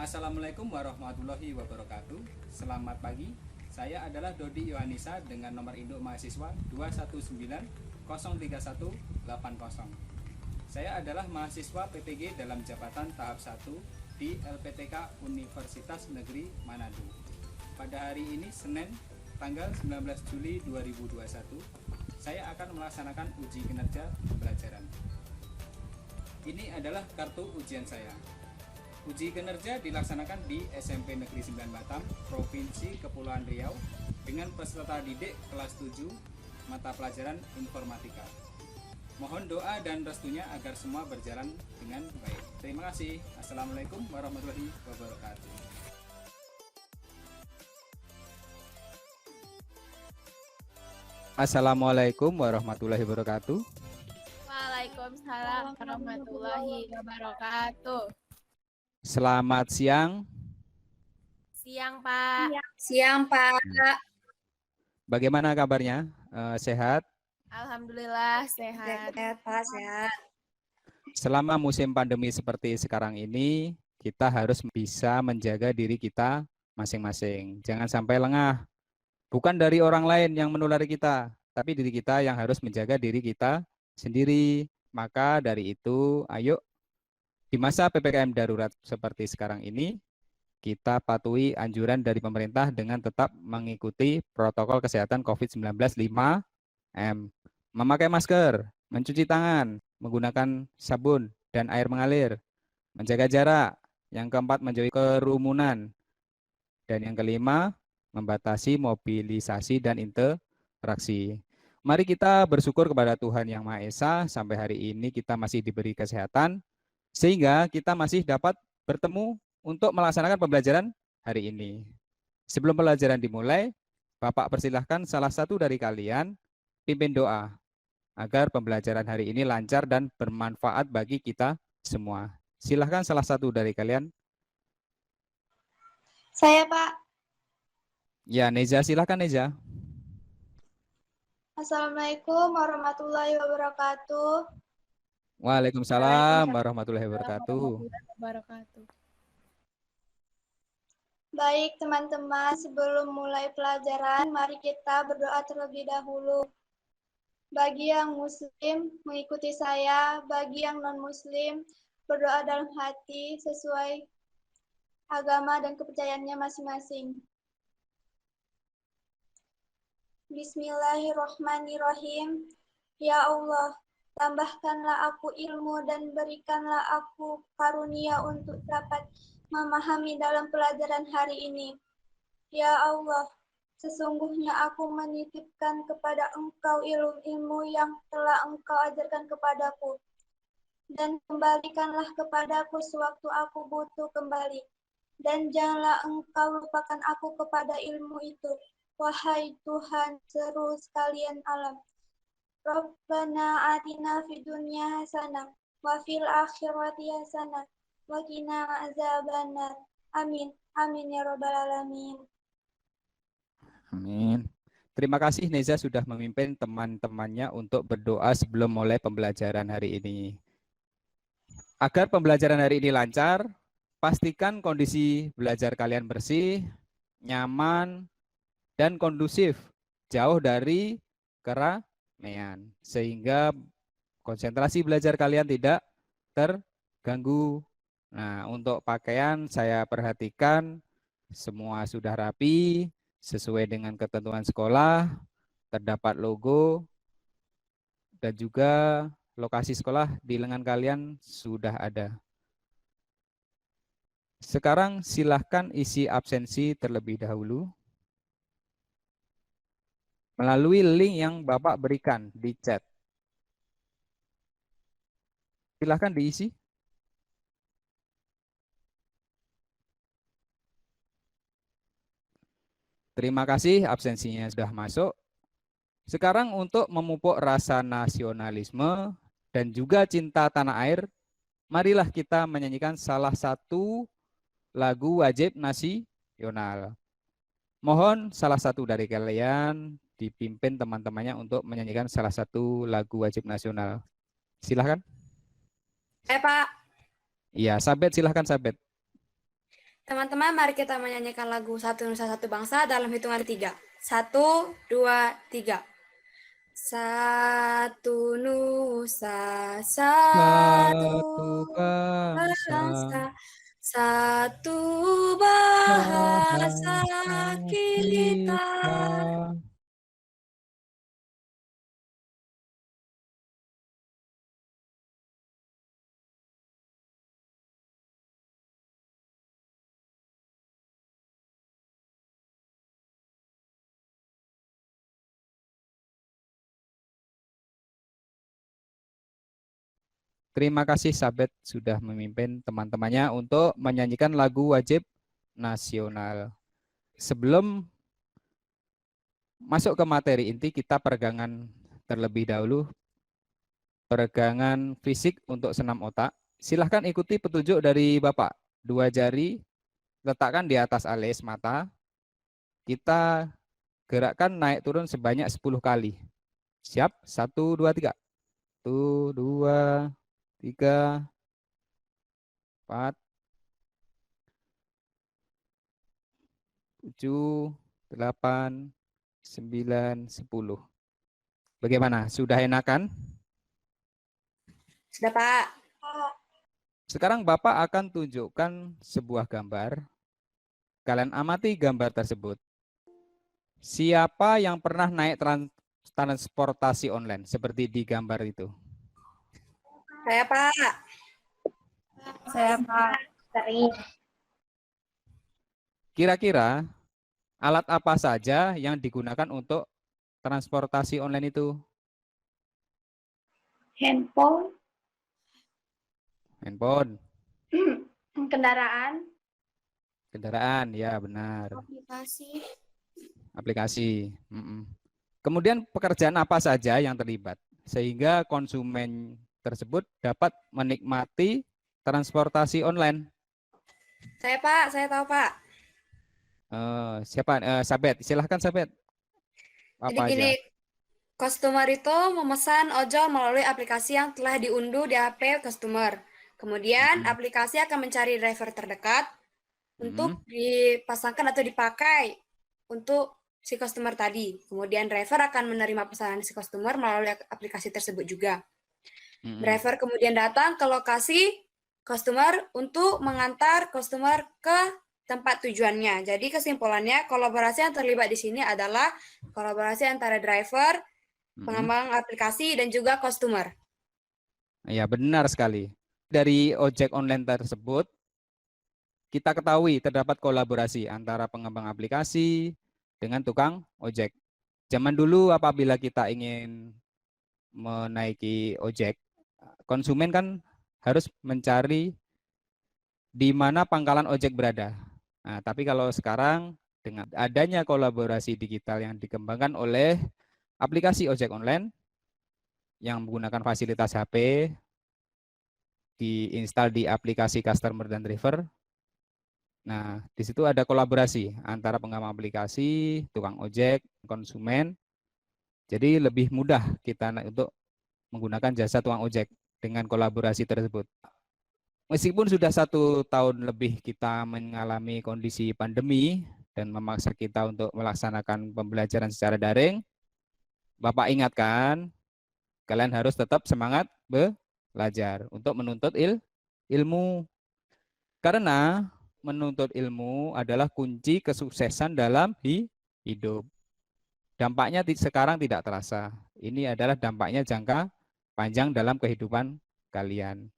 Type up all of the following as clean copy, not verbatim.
Assalamualaikum warahmatullahi wabarakatuh. Selamat pagi. Saya adalah Dodi Yohanisa dengan nomor induk mahasiswa 219031800. Saya adalah mahasiswa PPG dalam jabatan tahap 1 di LPTK Universitas Negeri Manado. Pada hari ini Senin tanggal 19 Juli 2021, saya akan melaksanakan uji kinerja pembelajaran. Ini adalah kartu ujian saya. Uji kinerja dilaksanakan di SMP Negeri 9 Batam, Provinsi Kepulauan Riau dengan peserta didik kelas 7 mata pelajaran informatika. Mohon doa dan restunya agar semua berjalan dengan baik. Terima kasih. Assalamualaikum warahmatullahi wabarakatuh. Assalamualaikum warahmatullahi wabarakatuh. Waalaikumsalam warahmatullahi wabarakatuh. Selamat siang. Siang, Pak. Siang, Pak. Bagaimana kabarnya? Sehat? Alhamdulillah sehat. Sehat, Pak, sehat. Selama musim pandemi seperti sekarang ini, kita harus bisa menjaga diri kita masing-masing. Jangan sampai lengah. Bukan dari orang lain yang menulari kita, tapi diri kita yang harus menjaga diri kita sendiri. Maka dari itu, ayo di masa PPKM darurat seperti sekarang ini, kita patuhi anjuran dari pemerintah dengan tetap mengikuti protokol kesehatan COVID-19 5M. Memakai masker, mencuci tangan, menggunakan sabun dan air mengalir, menjaga jarak. Yang keempat, menjauhi kerumunan. Dan yang kelima, membatasi mobilisasi dan interaksi. Mari kita bersyukur kepada Tuhan Yang Maha Esa, sampai hari ini kita masih diberi kesehatan, sehingga kita masih dapat bertemu untuk melaksanakan pembelajaran hari ini. Sebelum pembelajaran dimulai, Bapak persilahkan salah satu dari kalian pimpin doa agar pembelajaran hari ini lancar dan bermanfaat bagi kita semua. Silahkan salah satu dari kalian. Saya, Pak. Ya, Neza, silahkan Neza. Assalamualaikum warahmatullahi wabarakatuh. Waalaikumsalam warahmatullahi wabarakatuh. Baik, teman-teman, sebelum mulai pelajaran, mari kita berdoa terlebih dahulu. Bagi yang muslim, mengikuti saya. Bagi yang non-muslim, berdoa dalam hati sesuai agama dan kepercayaannya masing-masing. Bismillahirrahmanirrahim. Ya Allah, tambahkanlah aku ilmu dan berikanlah aku karunia untuk dapat memahami dalam pelajaran hari ini. Ya Allah, sesungguhnya aku menitipkan kepada Engkau ilmu-ilmu yang telah Engkau ajarkan kepadaku. Dan kembalikanlah kepadaku sewaktu aku butuh kembali. Dan janganlah Engkau lupakan aku kepada ilmu itu. Wahai Tuhan seru sekalian alam. Rabbana atina fid dunya hasanah wa fil akhirati hasanah wa qina azabannar. Amin. Amin ya rabbal alamin. Amin. Terima kasih Neza sudah memimpin teman-temannya untuk berdoa sebelum mulai pembelajaran hari ini. Agar pembelajaran hari ini lancar, pastikan kondisi belajar kalian bersih, nyaman, dan kondusif, jauh dari keramaian, sehingga konsentrasi belajar kalian tidak terganggu. Nah, untuk pakaian saya perhatikan semua sudah rapi, sesuai dengan ketentuan sekolah, terdapat logo, dan juga lokasi sekolah di lengan kalian sudah ada. Sekarang silahkan isi absensi terlebih dahulu melalui link yang Bapak berikan di chat. Silahkan diisi. Terima kasih absensinya sudah masuk. Sekarang untuk memupuk rasa nasionalisme dan juga cinta tanah air, marilah kita menyanyikan salah satu lagu wajib nasional. Mohon salah satu dari kalian dipimpin teman-temannya untuk menyanyikan salah satu lagu wajib nasional. Silahkan. Pak. Iya, Sabet, silahkan Sabet. Teman-teman, mari kita menyanyikan lagu Satu Nusa Satu Bangsa dalam hitungan 3. 1, 2, 3. Satu nusa, satu Satu bangsa, bangsa, satu bahasa bahasa kita. kita. Terima kasih Sabet sudah memimpin teman-temannya untuk menyanyikan lagu wajib nasional. Sebelum masuk ke materi inti, kita peregangan terlebih dahulu. Peregangan fisik untuk senam otak. Silahkan ikuti petunjuk dari Bapak. 2 jari letakkan di atas alis mata. Kita gerakkan naik turun sebanyak 10 kali. Siap? 1, 2, 3. 1, 2, 3, 4, 7, 8, 9, 10. Bagaimana? Sudah enakan? Sudah, Pak. Sekarang Bapak akan tunjukkan sebuah gambar. Kalian amati gambar tersebut. Siapa yang pernah naik transportasi online seperti di gambar itu? Saya, Pak. Saya Pak. Sering. Kira-kira alat apa saja yang digunakan untuk transportasi online itu? Handphone, Handphone, kendaraan, kendaraan, ya benar. Aplikasi. Aplikasi. Kemudian pekerjaan apa saja yang terlibat sehingga konsumen tersebut dapat menikmati transportasi online? Saya, Pak. Saya tahu, Pak. Siapa? Sabet, silahkan Sabet. Jadi Apa gini, aja? customer itu memesan ojol melalui aplikasi yang telah diunduh di HP customer. Kemudian aplikasi akan mencari driver terdekat untuk dipasangkan atau dipakai untuk si customer tadi. Kemudian driver akan menerima pesanan si customer melalui aplikasi tersebut juga. Driver kemudian datang ke lokasi customer untuk mengantar customer ke tempat tujuannya. Jadi kesimpulannya kolaborasi yang terlibat di sini adalah kolaborasi antara driver, pengembang aplikasi, dan juga customer. Ya, benar sekali. Dari ojek online tersebut, kita ketahui terdapat kolaborasi antara pengembang aplikasi dengan tukang ojek. Zaman dulu apabila kita ingin menaiki ojek, konsumen kan harus mencari di mana pangkalan ojek berada. Nah, tapi kalau sekarang dengan adanya kolaborasi digital yang dikembangkan oleh aplikasi ojek online yang menggunakan fasilitas HP, diinstal di aplikasi customer dan driver. Nah, di situ ada kolaborasi antara pengembang aplikasi, tukang ojek, konsumen. Jadi lebih mudah kita untuk menggunakan jasa tukang ojek dengan kolaborasi tersebut. Meskipun sudah 1 tahun lebih kita mengalami kondisi pandemi dan memaksa kita untuk melaksanakan pembelajaran secara daring, Bapak ingatkan, kalian harus tetap semangat belajar untuk menuntut ilmu. Karena menuntut ilmu adalah kunci kesuksesan dalam hidup. Dampaknya sekarang tidak terasa. Ini adalah dampaknya jangka panjang dalam kehidupan kalian.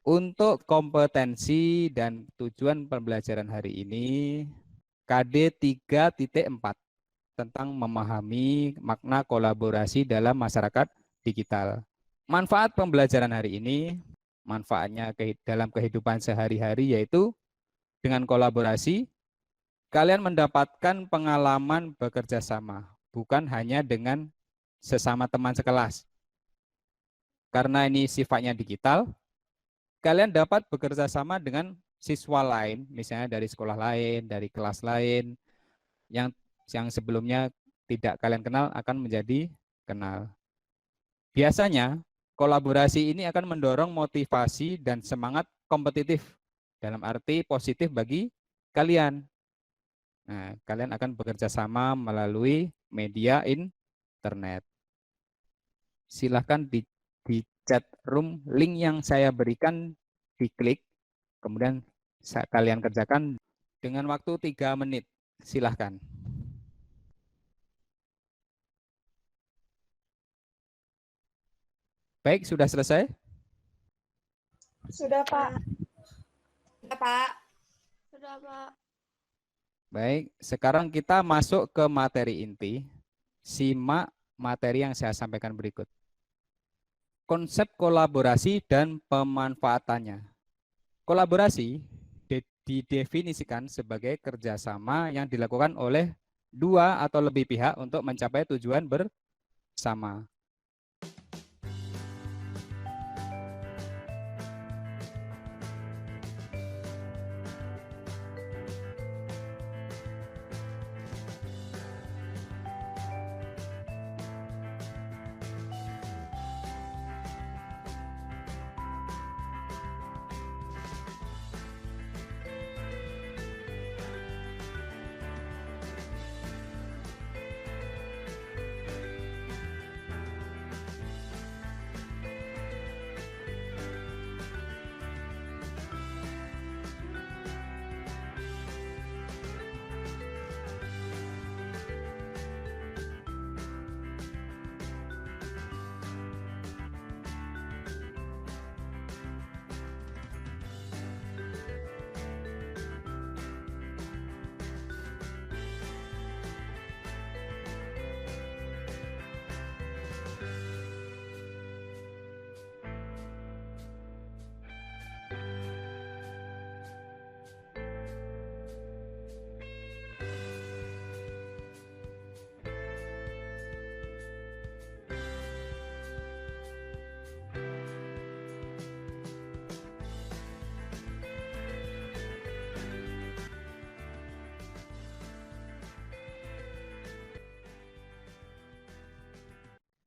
Untuk kompetensi dan tujuan pembelajaran hari ini, KD 3.4 tentang memahami makna kolaborasi dalam masyarakat digital. Manfaat pembelajaran hari ini, manfaatnya dalam kehidupan sehari-hari yaitu dengan kolaborasi, kalian mendapatkan pengalaman bekerja sama, bukan hanya dengan sesama teman sekelas. Karena ini sifatnya digital, kalian dapat bekerja sama dengan siswa lain, misalnya dari sekolah lain, dari kelas lain, yang sebelumnya tidak kalian kenal akan menjadi kenal. Biasanya, kolaborasi ini akan mendorong motivasi dan semangat kompetitif dalam arti positif bagi kalian. Nah, kalian akan bekerja sama melalui media internet. Silahkan di chat room link yang saya berikan diklik, kemudian kalian kerjakan dengan waktu 3 menit. Silahkan. Baik, sudah selesai? Sudah, Pak. Ya, Pak. Sudah, Pak. Baik, sekarang kita masuk ke materi inti. Simak materi yang saya sampaikan berikut. Konsep kolaborasi dan pemanfaatannya. Kolaborasi didefinisikan sebagai kerjasama yang dilakukan oleh dua atau lebih pihak untuk mencapai tujuan bersama.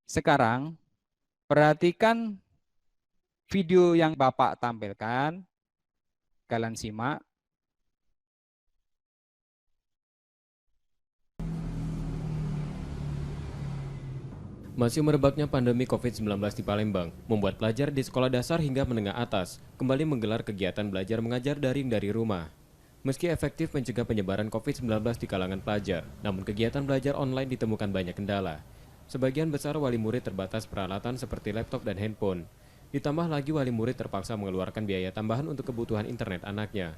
Sekarang, perhatikan video yang Bapak tampilkan. Kalian simak. Masih merebaknya pandemi COVID-19 di Palembang, membuat pelajar di sekolah dasar hingga menengah atas kembali menggelar kegiatan belajar mengajar daring dari rumah. Meski efektif mencegah penyebaran COVID-19 di kalangan pelajar, namun kegiatan belajar online ditemukan banyak kendala. Sebagian besar wali murid terbatas peralatan seperti laptop dan handphone. Ditambah lagi wali murid terpaksa mengeluarkan biaya tambahan untuk kebutuhan internet anaknya.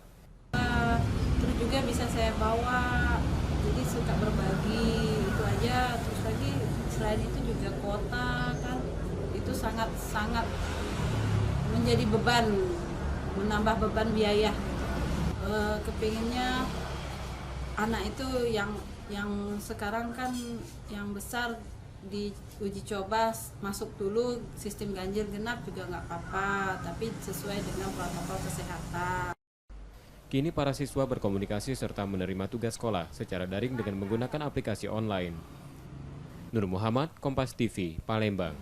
Terus juga bisa saya bawa, jadi suka berbagi itu aja. Terus lagi selain itu juga kuota kan itu sangat menjadi beban, menambah beban biaya. Kepinginnya anak itu yang sekarang kan yang besar di uji coba masuk dulu sistem ganjil genap juga nggak apa-apa, tapi sesuai dengan protokol kesehatan. Kini para siswa berkomunikasi serta menerima tugas sekolah secara daring dengan menggunakan aplikasi online. Nur Muhammad, Kompas TV, Palembang.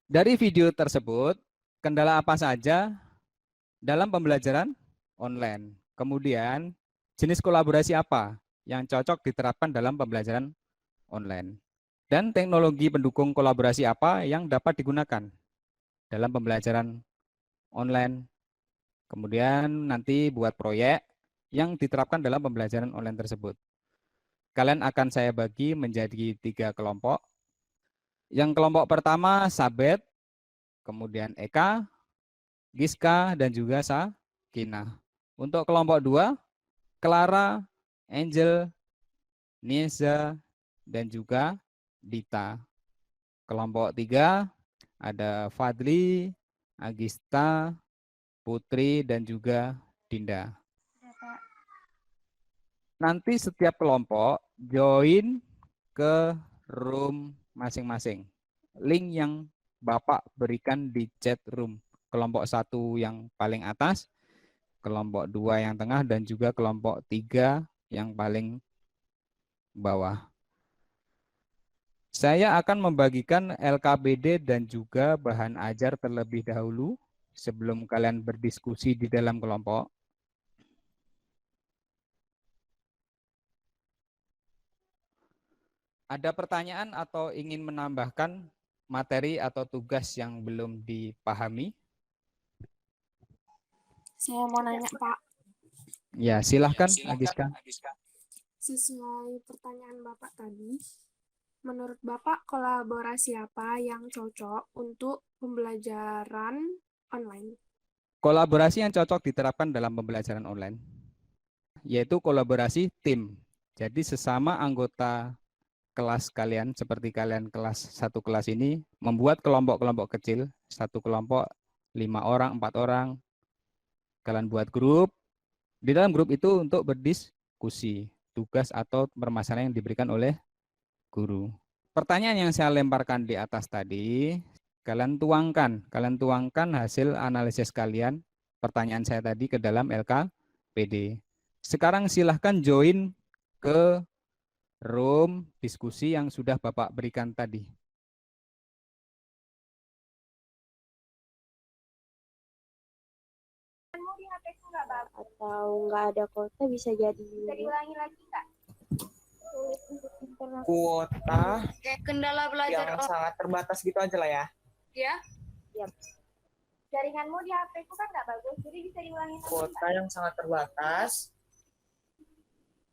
Dari video tersebut, kendala apa saja dalam pembelajaran online? Kemudian, jenis kolaborasi apa yang cocok diterapkan dalam pembelajaran online? Dan teknologi pendukung kolaborasi apa yang dapat digunakan dalam pembelajaran online? Kemudian nanti buat proyek yang diterapkan dalam pembelajaran online tersebut. Kalian akan saya bagi menjadi 3 kelompok. Yang kelompok pertama Sabet, kemudian Eka, Giska, dan juga Sakinah. Untuk kelompok 2, Clara, Angel, Nieza, dan juga Dita. Kelompok 3 ada Fadli, Agista, Putri, dan juga Dinda. Nanti setiap kelompok join ke room masing-masing. Link yang Bapak berikan di chat room. Kelompok 1 yang paling atas, kelompok 2 yang tengah, dan juga kelompok 3 yang paling bawah. Saya akan membagikan LKPD dan juga bahan ajar terlebih dahulu sebelum kalian berdiskusi di dalam kelompok? Ada pertanyaan atau ingin menambahkan materi atau tugas yang belum dipahami? Saya mau nanya, Pak. Ya, silahkan, Agiska. Sesuai pertanyaan Bapak tadi, menurut Bapak kolaborasi apa yang cocok untuk pembelajaran online? Kolaborasi yang cocok diterapkan dalam pembelajaran online, yaitu kolaborasi tim. Jadi sesama anggota kelas kalian, seperti kalian satu kelas ini, membuat kelompok-kelompok kecil, satu kelompok 5 orang, 4 orang, kalian buat grup, di dalam grup itu untuk berdiskusi, tugas atau permasalahan yang diberikan oleh guru. Pertanyaan yang saya lemparkan di atas tadi, kalian tuangkan hasil analisis kalian, pertanyaan saya tadi ke dalam LKPD. Sekarang silahkan join ke room diskusi yang sudah Bapak berikan tadi. Atau nggak ada kuota bisa jadi. Bisa diulangi lagi nggak? Kuota Kendala belajar yang sangat terbatas gitu aja lah ya. ya. Jaringanmu di HP ku kan nggak bagus, jadi bisa diulangi lagi. Kuota yang sangat terbatas.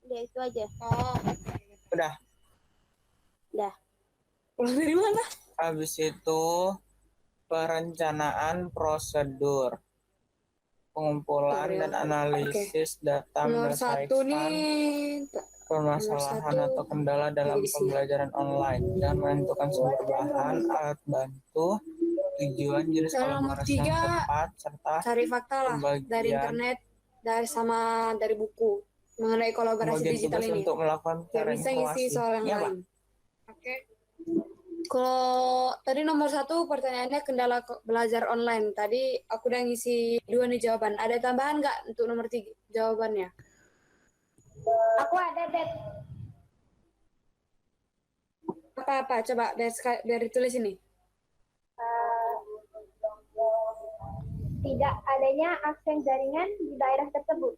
Udah itu aja. Oh, Udah. dari mana? Habis itu perencanaan prosedur, pengumpulan Oh, ya. dan analisis data Nomor satu menyelesaikan nih. permasalahan Nomor satu. atau kendala dalam Di sini. pembelajaran online dan menentukan sumber bahan, alat bantu, tujuan, jenis Dan nomor kolaborasi yang 3, tepat, serta cari fakta lah dari pembagian internet, dari buku mengenai kolaborasi pembagian digital tugas ini. untuk melakukan Biar bisa ngisi informasi. soal yang Iya, Pak. lain. Oke. Kalau tadi nomor 1 pertanyaannya kendala belajar online. Tadi aku udah ngisi 2 nih jawaban. Ada tambahan nggak untuk nomor 3 jawabannya? Aku ada, Dad. Apa-apa? Coba biar ditulis ini. Tidak adanya akses jaringan di daerah tersebut.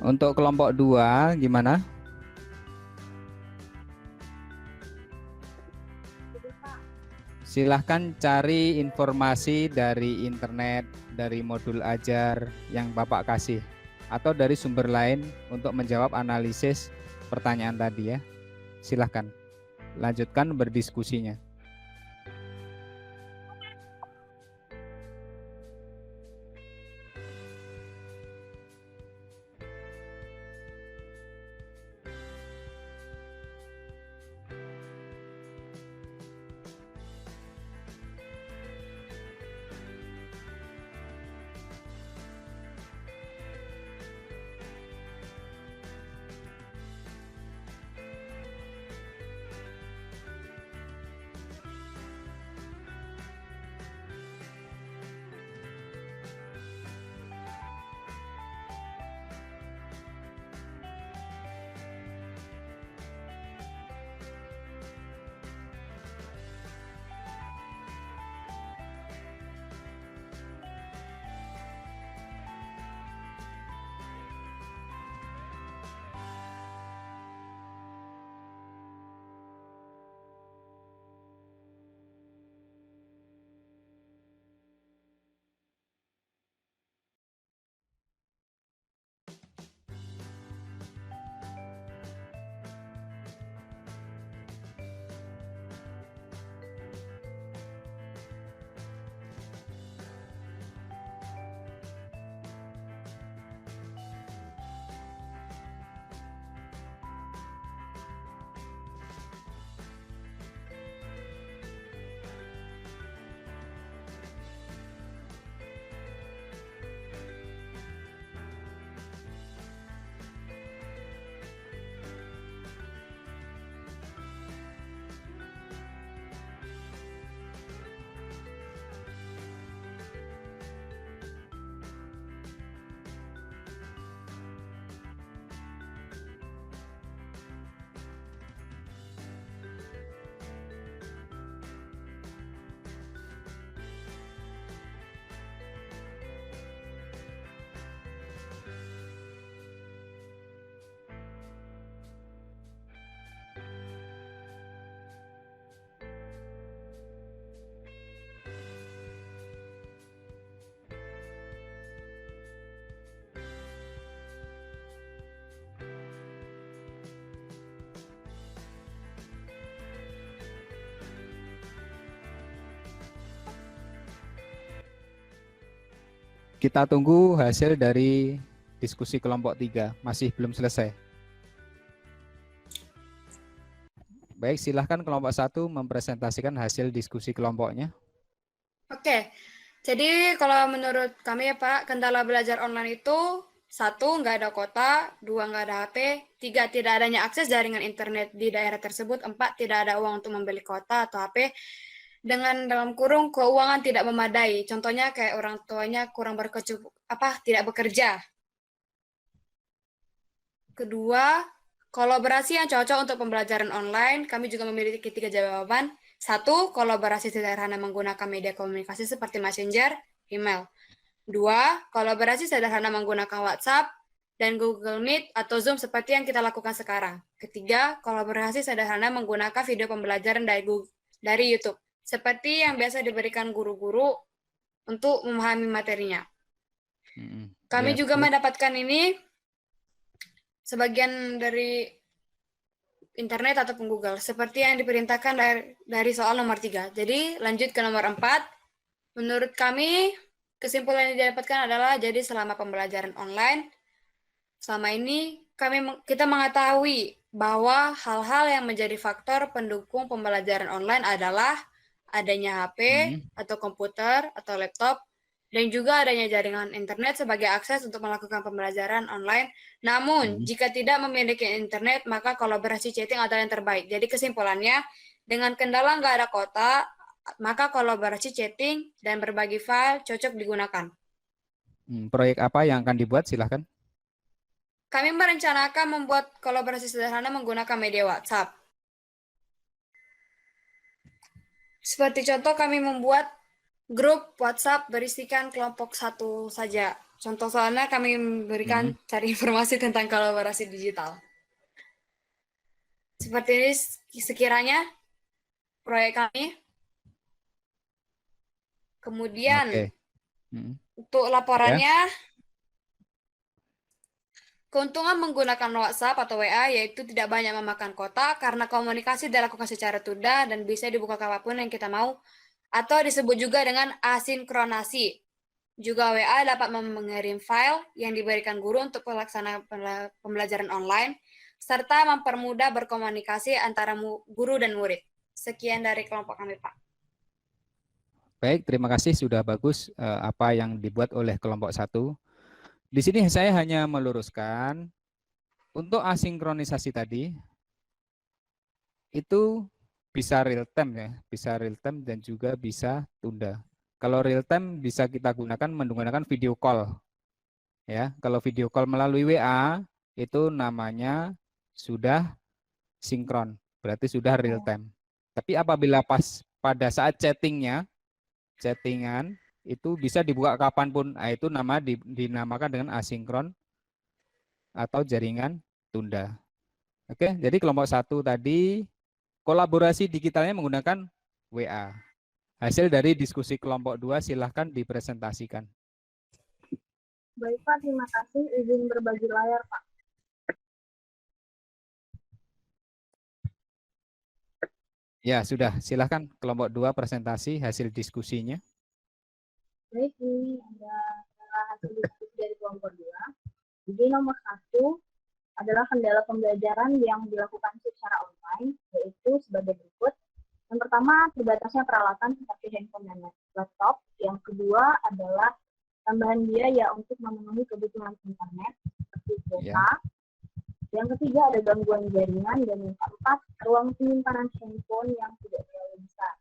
Untuk kelompok 2 gimana? Silahkan cari informasi dari internet, dari modul ajar yang Bapak kasih, atau dari sumber lain untuk menjawab analisis pertanyaan tadi ya. Silahkan lanjutkan berdiskusinya. Kita tunggu hasil dari diskusi kelompok 3, masih belum selesai. Baik, silahkan kelompok 1 mempresentasikan hasil diskusi kelompoknya. Oke, jadi kalau menurut kami ya Pak, kendala belajar online itu 1. Nggak ada kuota, 2. Nggak ada HP, 3. Tidak adanya akses jaringan internet di daerah tersebut, 4. Tidak ada uang untuk membeli kuota atau HP, dengan dalam kurung keuangan tidak memadai. Contohnya kayak orang tuanya kurang tidak bekerja. Kedua, kolaborasi yang cocok untuk pembelajaran online, kami juga memiliki 3 jawaban. 1. Kolaborasi sederhana menggunakan media komunikasi seperti Messenger, email. 2. Kolaborasi sederhana menggunakan WhatsApp dan Google Meet atau Zoom seperti yang kita lakukan sekarang. Ketiga, kolaborasi sederhana menggunakan video pembelajaran dari YouTube, seperti yang biasa diberikan guru-guru untuk memahami materinya. Kami juga mendapatkan ini sebagian dari internet ataupun Google, seperti yang diperintahkan dari soal nomor 3. Jadi lanjut ke nomor 4. Menurut kami, kesimpulan yang didapatkan adalah jadi selama pembelajaran online, selama ini kita mengetahui bahwa hal-hal yang menjadi faktor pendukung pembelajaran online adalah adanya HP atau komputer atau laptop, dan juga adanya jaringan internet sebagai akses untuk melakukan pembelajaran online. Namun, jika tidak memiliki internet, maka kolaborasi chatting adalah yang terbaik. Jadi kesimpulannya, dengan kendala nggak ada kuota, maka kolaborasi chatting dan berbagi file cocok digunakan. Proyek apa yang akan dibuat? Silahkan. Kami merencanakan membuat kolaborasi sederhana menggunakan media WhatsApp. Seperti contoh, kami membuat grup WhatsApp berisikan kelompok 1 saja. Contoh soalnya kami memberikan cari informasi tentang kolaborasi digital. Seperti ini sekiranya proyek kami. Kemudian untuk laporannya, keuntungan menggunakan WhatsApp atau WA yaitu tidak banyak memakan kuota karena komunikasi dilakukan secara tunda dan bisa dibuka kapanpun yang kita mau, atau disebut juga dengan asinkronasi. Juga WA dapat mengirim file yang diberikan guru untuk pelaksanaan pembelajaran online, serta mempermudah berkomunikasi antara guru dan murid. Sekian dari kelompok kami, Pak. Baik, terima kasih, sudah bagus apa yang dibuat oleh kelompok 1. Di sini saya hanya meluruskan, untuk asinkronisasi tadi, itu bisa real time ya, bisa real time dan juga bisa tunda. Kalau real time bisa kita gunakan menggunakan video call. Ya, kalau video call melalui WA itu namanya sudah sinkron, berarti sudah real time. Tapi apabila pada saat chattingan itu bisa dibuka kapanpun, itu dinamakan dengan asinkron atau jaringan tunda. Oke, jadi kelompok 1 tadi kolaborasi digitalnya menggunakan WA. Hasil dari diskusi kelompok 2 silahkan dipresentasikan. Baik Pak, terima kasih. Izin berbagi layar Pak. Ya, sudah. Silahkan kelompok 2 presentasi hasil diskusinya. Baik, ini adalah hasil diskusi dari kelompok 2. Jadi nomor 1 adalah kendala pembelajaran yang dilakukan secara online, yaitu sebagai berikut. Yang pertama, terbatasnya peralatan seperti handphone dan laptop. Yang kedua adalah tambahan biaya untuk memenuhi kebutuhan internet, seperti kuota. Yang ketiga, ada gangguan jaringan. Dan yang keempat, ruang penyimpanan handphone yang tidak terlalu besar.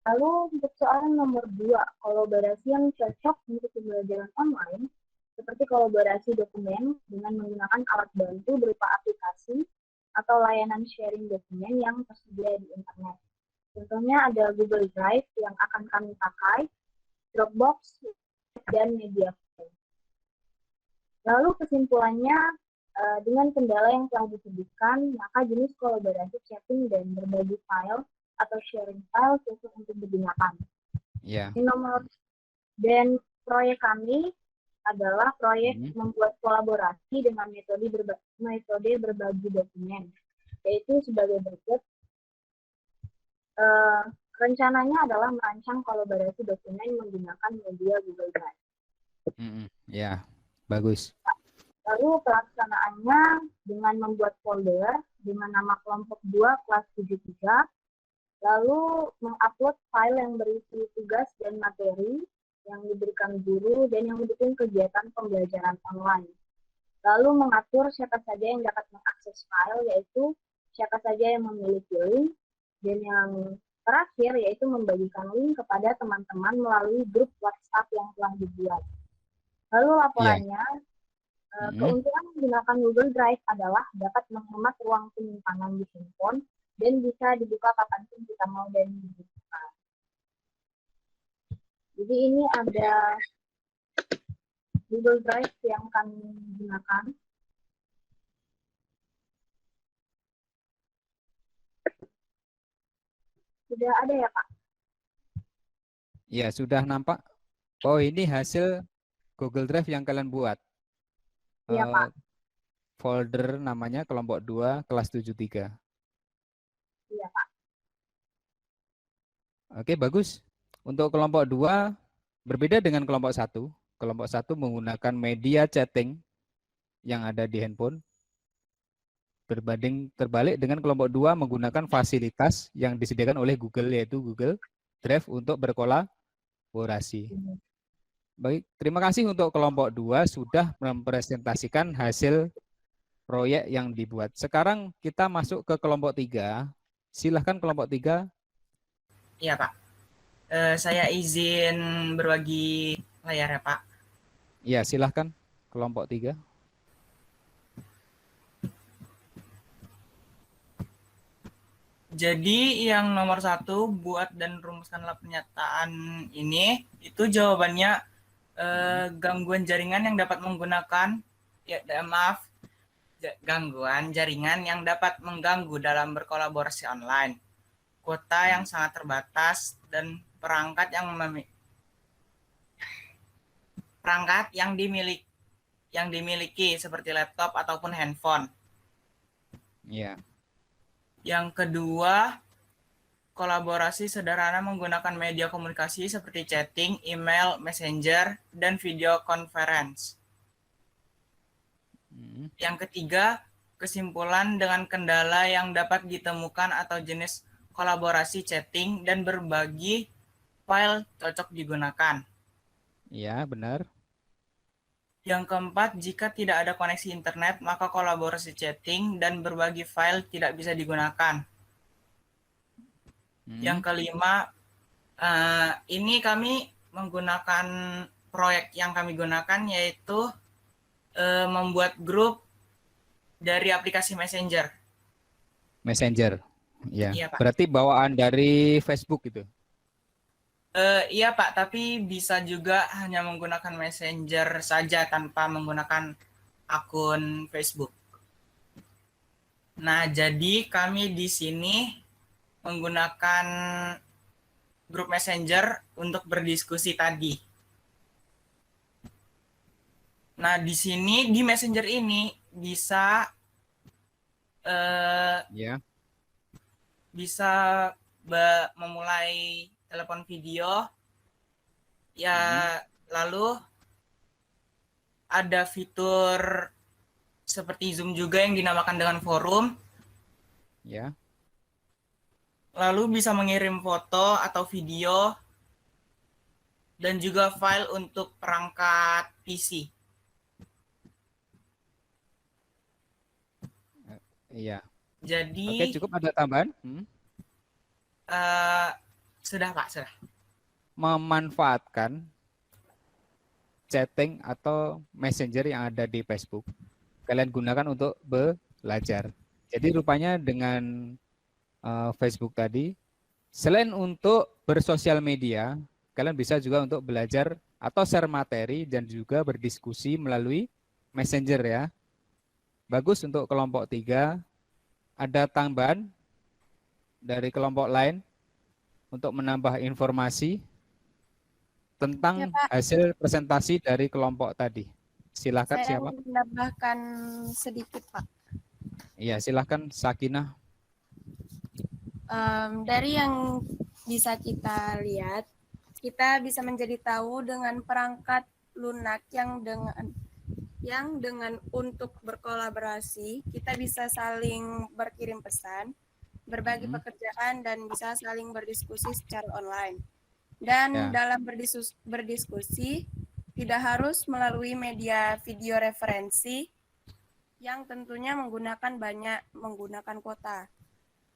Lalu untuk soal nomor 2, kolaborasi yang cocok untuk pembelajaran online, seperti kolaborasi dokumen dengan menggunakan alat bantu berupa aplikasi atau layanan sharing dokumen yang tersedia di internet. Contohnya ada Google Drive yang akan kami pakai, Dropbox, dan Mediafire. Lalu kesimpulannya, dengan kendala yang telah disebutkan, maka jenis kolaborasi chatting dan berbagi file atau sharing file cocok untuk digunakan. Dan proyek kami adalah proyek membuat kolaborasi dengan metode berbagi dokumen, yaitu sebagai berikut. Rencananya adalah merancang kolaborasi dokumen menggunakan media Google Drive. Ya, bagus. Lalu pelaksanaannya dengan membuat folder dengan nama kelompok 2 kelas 73, lalu mengupload file yang berisi tugas dan materi yang diberikan guru dan yang mendukung kegiatan pembelajaran online. Lalu mengatur siapa saja yang dapat mengakses file, yaitu siapa saja yang memiliki link, dan yang terakhir yaitu membagikan link kepada teman-teman melalui grup WhatsApp yang telah dibuat. Lalu laporannya, keuntungan menggunakan Google Drive adalah dapat menghemat ruang penyimpanan di handphone dan bisa dibuka kapanpun kita mau dan dibutuhkan. Jadi ini ada Google Drive yang kami gunakan. Sudah ada ya, Pak? Ya, sudah nampak. Oh, ini hasil Google Drive yang kalian buat. Iya, Pak. Folder namanya kelompok 2 kelas 73. Iya, Pak. Oke, bagus. Untuk kelompok 2 berbeda dengan kelompok 1. Kelompok 1 menggunakan media chatting yang ada di handphone. Terbalik dengan kelompok 2 menggunakan fasilitas yang disediakan oleh Google, yaitu Google Drive untuk berkolaborasi. Baik, terima kasih untuk kelompok 2 sudah mempresentasikan hasil proyek yang dibuat. Sekarang kita masuk ke kelompok 3. Silahkan kelompok 3. Iya, Pak. Saya izin berbagi layar ya, Pak. Ya, silahkan kelompok 3. Jadi yang nomor 1, buat dan rumuskanlah pernyataan ini, itu jawabannya gangguan jaringan yang dapat menggunakan, gangguan jaringan yang dapat mengganggu dalam berkolaborasi online, kuota yang sangat terbatas, dan perangkat yang dimiliki seperti laptop ataupun handphone. Ya. Yang kedua, kolaborasi sederhana menggunakan media komunikasi seperti chatting, email, messenger, dan video conference. Yang ketiga, kesimpulan dengan kendala yang dapat ditemukan atau jenis kolaborasi chatting dan berbagi file cocok digunakan. Ya, benar. Yang keempat, jika tidak ada koneksi internet, maka kolaborasi chatting dan berbagi file tidak bisa digunakan. Yang kelima, ini kami menggunakan proyek yang kami gunakan yaitu membuat grup dari aplikasi Messenger. Messenger. Ya. Iya, Pak. Berarti bawaan dari Facebook itu. Iya, Pak, tapi bisa juga hanya menggunakan Messenger saja tanpa menggunakan akun Facebook. Nah, jadi kami di sini menggunakan grup Messenger untuk berdiskusi tadi. Nah, di sini di Messenger ini bisa bisa memulai telepon video, ya. Lalu ada fitur seperti Zoom juga yang dinamakan dengan forum. Ya. Lalu bisa mengirim foto atau video dan juga file untuk perangkat PC. Iya. Jadi. Oke, cukup ada tambahan? Sudah, Pak, sudah. Memanfaatkan chatting atau messenger yang ada di Facebook, kalian gunakan untuk belajar. Jadi rupanya dengan Facebook tadi, selain untuk bersosial media, kalian bisa juga untuk belajar atau share materi dan juga berdiskusi melalui messenger ya. Bagus untuk kelompok 3. Ada tambahan dari kelompok lain untuk menambah informasi tentang hasil presentasi dari kelompok tadi. Silakan Saya siapa? menambahkan sedikit, Pak. Iya, silakan Sakinah. Dari yang bisa kita lihat, kita bisa menjadi tahu dengan perangkat lunak yang dengan untuk berkolaborasi kita bisa saling berkirim pesan, berbagi pekerjaan, dan bisa saling berdiskusi secara online. Dan dalam berdiskusi tidak harus melalui media video referensi yang tentunya menggunakan kuota.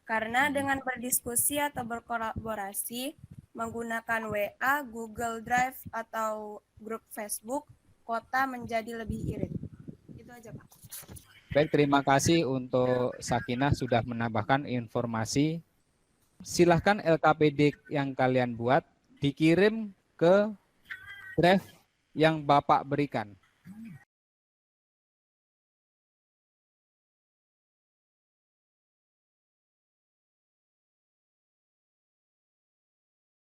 Karena dengan berdiskusi atau berkolaborasi menggunakan WA, Google Drive, atau grup Facebook, kuota menjadi lebih irit. Itu aja, Pak. Baik, terima kasih untuk Sakinah sudah menambahkan informasi. Silahkan LKPD yang kalian buat dikirim ke drive yang Bapak berikan.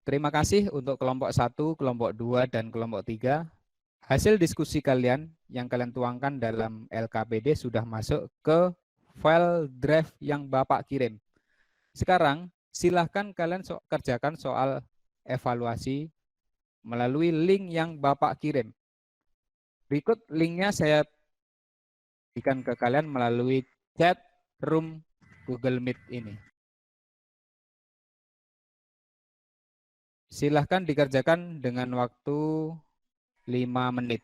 Terima kasih untuk kelompok 1, kelompok 2, dan kelompok 3. Hasil diskusi kalian yang kalian tuangkan dalam LKPD sudah masuk ke file drive yang Bapak kirim. Sekarang silahkan kalian kerjakan soal evaluasi melalui link yang Bapak kirim. Berikut linknya saya berikan ke kalian melalui chat room Google Meet ini. Silahkan dikerjakan dengan waktu 5 menit.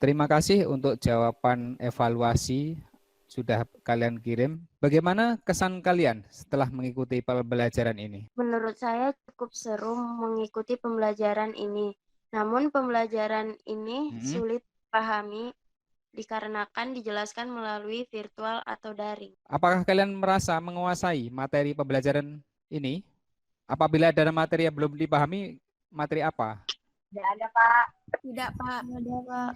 Terima kasih untuk jawaban evaluasi sudah kalian kirim. Bagaimana kesan kalian setelah mengikuti pembelajaran ini? Menurut saya cukup seru mengikuti pembelajaran ini. Namun pembelajaran ini sulit dipahami dikarenakan dijelaskan melalui virtual atau daring. Apakah kalian merasa menguasai materi pembelajaran ini? Apabila ada materi yang belum dipahami, materi apa? Tidak ada, Pak. Tidak, Pak. Tidak ada, Pak.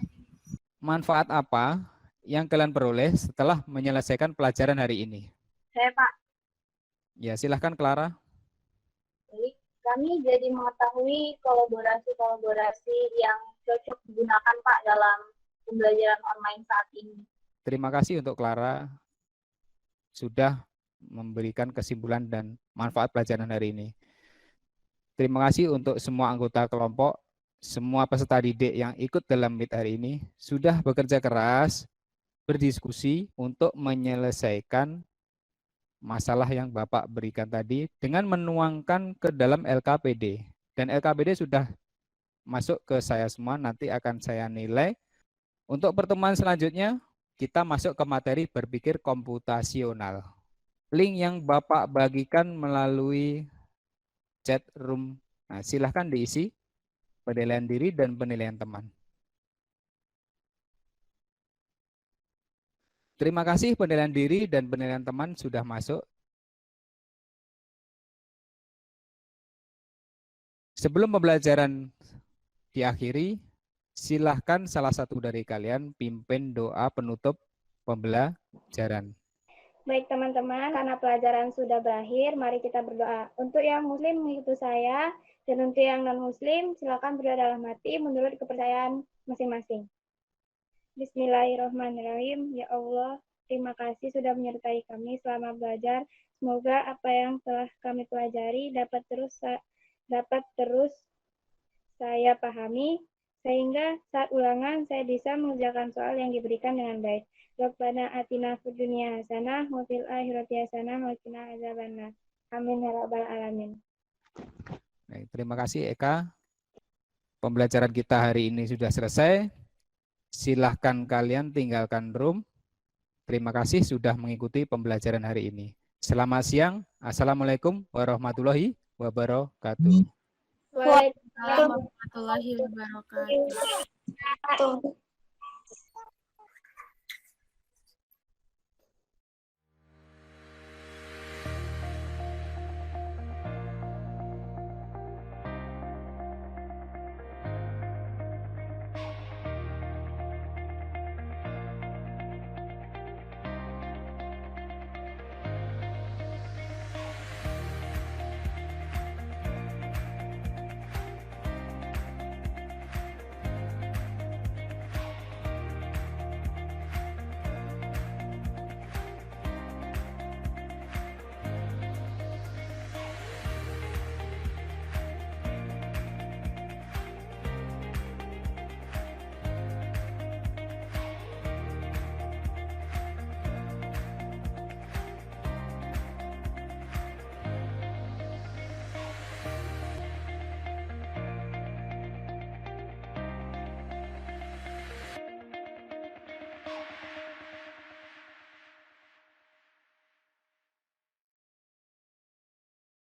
Manfaat apa yang kalian peroleh setelah menyelesaikan pelajaran hari ini? Saya, Pak. Ya, silahkan Clara. Jadi, kami jadi mengetahui kolaborasi-kolaborasi yang cocok digunakan, Pak, dalam pembelajaran online saat ini. Terima kasih untuk Clara sudah memberikan kesimpulan dan manfaat pelajaran hari ini. Terima kasih untuk semua anggota kelompok, semua peserta didik yang ikut dalam Meet hari ini sudah bekerja keras, berdiskusi untuk menyelesaikan masalah yang Bapak berikan tadi dengan menuangkan ke dalam LKPD. Dan LKPD sudah masuk ke saya semua, nanti akan saya nilai. Untuk pertemuan selanjutnya, kita masuk ke materi berpikir komputasional. Link yang Bapak bagikan melalui chat room. Nah, silahkan diisi penilaian diri dan penilaian teman. Terima kasih penilaian diri dan penilaian teman sudah masuk. Sebelum pembelajaran diakhiri, silahkan salah satu dari kalian pimpin doa penutup pembelajaran. Baik teman-teman, karena pelajaran sudah berakhir, mari kita berdoa. Untuk yang muslim mengikuti saya, dan untuk yang non-muslim, silakan berdoa dalam hati menurut kepercayaan masing-masing. Bismillahirrahmanirrahim. Ya Allah, terima kasih sudah menyertai kami selama belajar. Semoga apa yang telah kami pelajari dapat terus saya pahami, sehingga saat ulangan saya bisa mengerjakan soal yang diberikan dengan baik. Rabbana atina fid dunya hasanah wa fil akhirati hasanah wa qina adzabannar. Amin ya rabbal alamin. Baik, terima kasih Eka. Pembelajaran kita hari ini sudah selesai. Silahkan kalian tinggalkan room. Terima kasih sudah mengikuti pembelajaran hari ini. Selamat siang. Assalamualaikum warahmatullahi wabarakatuh. Waalaikumsalam warahmatullahi wabarakatuh.